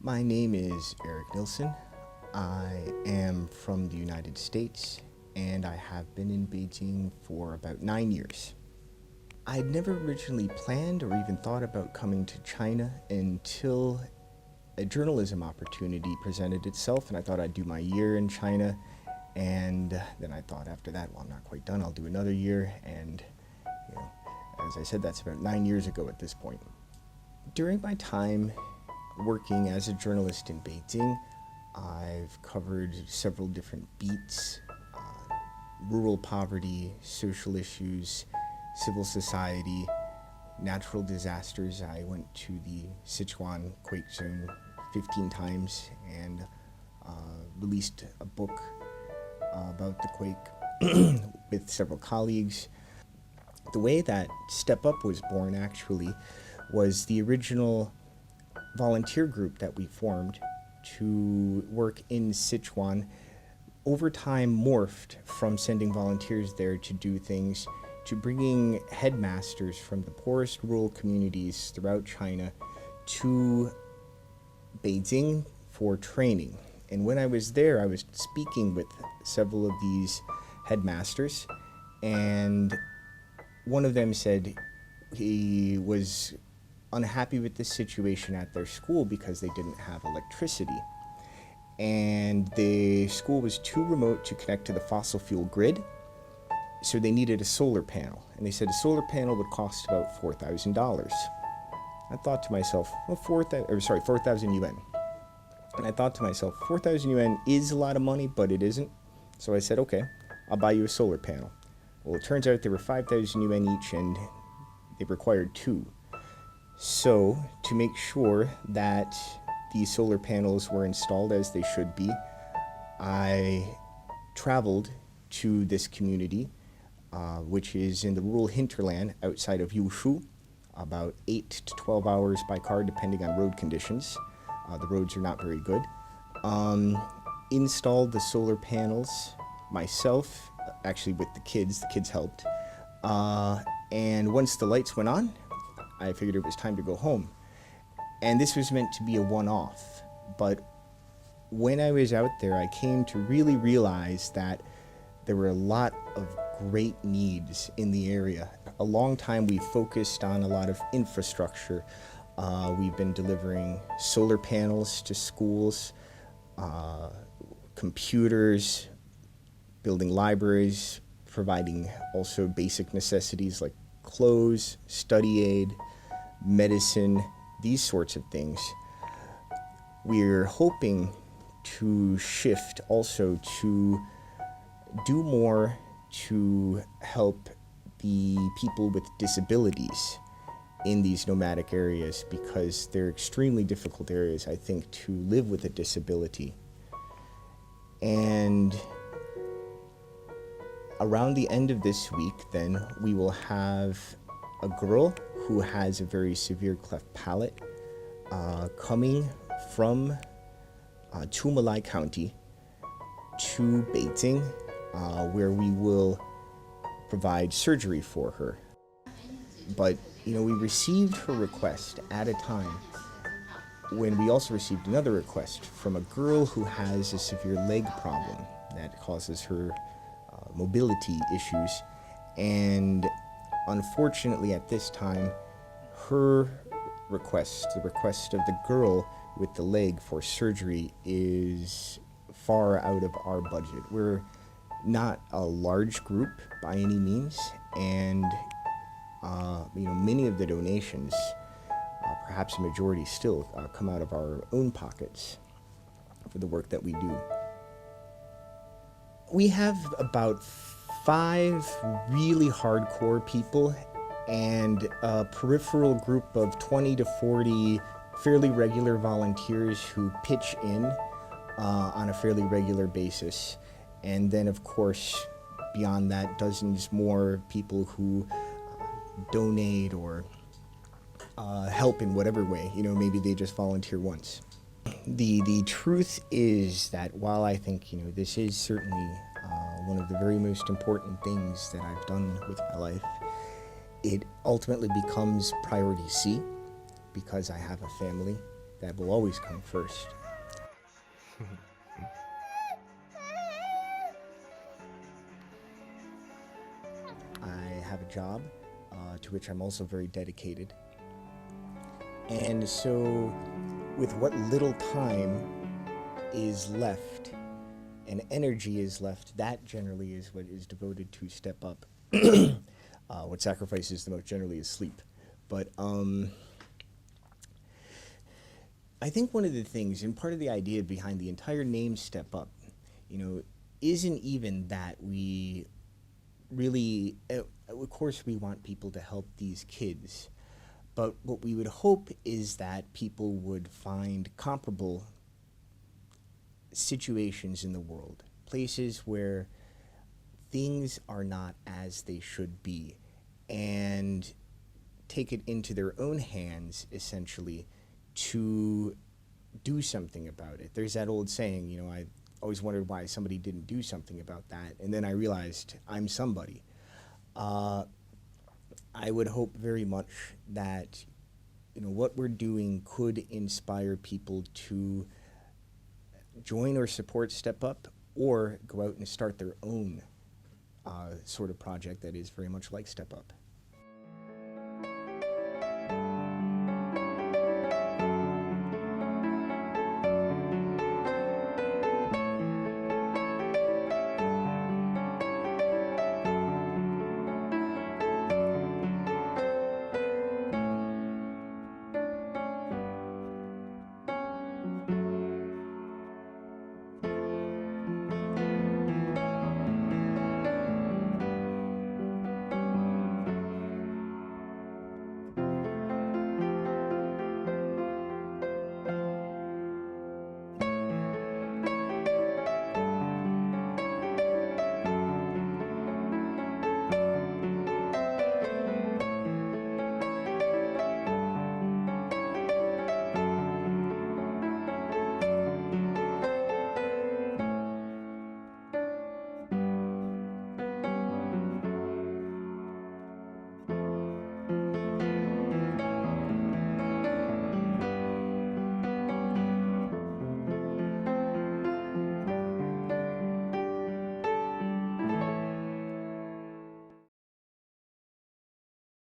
My name is Eric Nilsson. I am from the United States, and I have been in Beijing for about 9 years. I'd never originally planned or even thought about coming to China until a journalism opportunity presented itself, and I thought I'd do my year in China, and then I thought after that, well, I'm not quite done, I'll do another year, and as I said, that's about 9 years ago at this point. During my time working as a journalist in Beijing, I've covered several different beats: rural poverty, social issues, civil society, natural disasters. I went to the Sichuan quake zone 15 times and released a book about the quake with several colleagues. The way that Step Up was born actually was the original volunteer group that we formed to work in Sichuan. Over time morphed from sending volunteers there to do things to bringing headmasters from the poorest rural communities throughout China to Beijing for training. And when I was there, I was speaking with several of these headmasters, and one of them said he was unhappy with the situation at their school because they didn't have electricity. And the school was too remote to connect to the fossil fuel grid, so they needed a solar panel. And they said a solar panel would cost about $4,000. I thought to myself, well, 4,000 yuan. And I thought to myself, 4,000 yuan is a lot of money, but it isn't. So I said, okay, I'll buy you a solar panel. Well, it turns out they were 5,000 yuan each, and they required two. So, to make sure that these solar panels were installed as they should be, I traveled to this community, which is in the rural hinterland outside of Yushu, about 8 to 12 hours by car, depending on road conditions. The roads are not very good. Installed the solar panels myself, actually with the kids helped. And once the lights went on, I figured it was time to go home. And this was meant to be a one-off. But when I was out there, I came to really realize that there were a lot of great needs in the area. A long time we focused on a lot of infrastructure. We've been delivering solar panels to schools, computers, building libraries, providing also basic necessities like clothes, study aid, medicine, these sorts of things. We're hoping to shift also to do more to help the people with disabilities in these nomadic areas, because they're extremely difficult areas, I think, to live with a disability. And around the end of this week, then, we will have a girl who has a very severe cleft palate coming from Chumalai County to Beijing, where we will provide surgery for her. But, we received her request at a time when we also received another request from a girl who has a severe leg problem that causes her mobility issues. And unfortunately at this time, her request, the request of the girl with the leg for surgery, is far out of our budget. We're not a large group by any means, and many of the donations, perhaps a majority still, come out of our own pockets for the work that we do. We have about 5 really hardcore people and a peripheral group of 20 to 40 fairly regular volunteers who pitch in on a fairly regular basis. And then, of course, beyond that, dozens more people who donate or help in whatever way. Maybe they just volunteer once. The truth is that while I think, this is certainly one of the very most important things that I've done with my life, it ultimately becomes priority C because I have a family that will always come first. I have a job to which I'm also very dedicated. And so, with what little time is left and energy is left, that generally is what is devoted to step up. What sacrifices the most generally is sleep. But I think one of the things, and part of the idea behind the entire name Step Up, isn't even that we really, of course we want people to help these kids, but what we would hope is that people would find comparable situations in the world, places where things are not as they should be, and take it into their own hands, essentially, to do something about it. There's that old saying, I always wondered why somebody didn't do something about that, and then I realized I'm somebody. I would hope very much that what we're doing could inspire people to join or support Step Up, or go out and start their own sort of project that is very much like Step Up.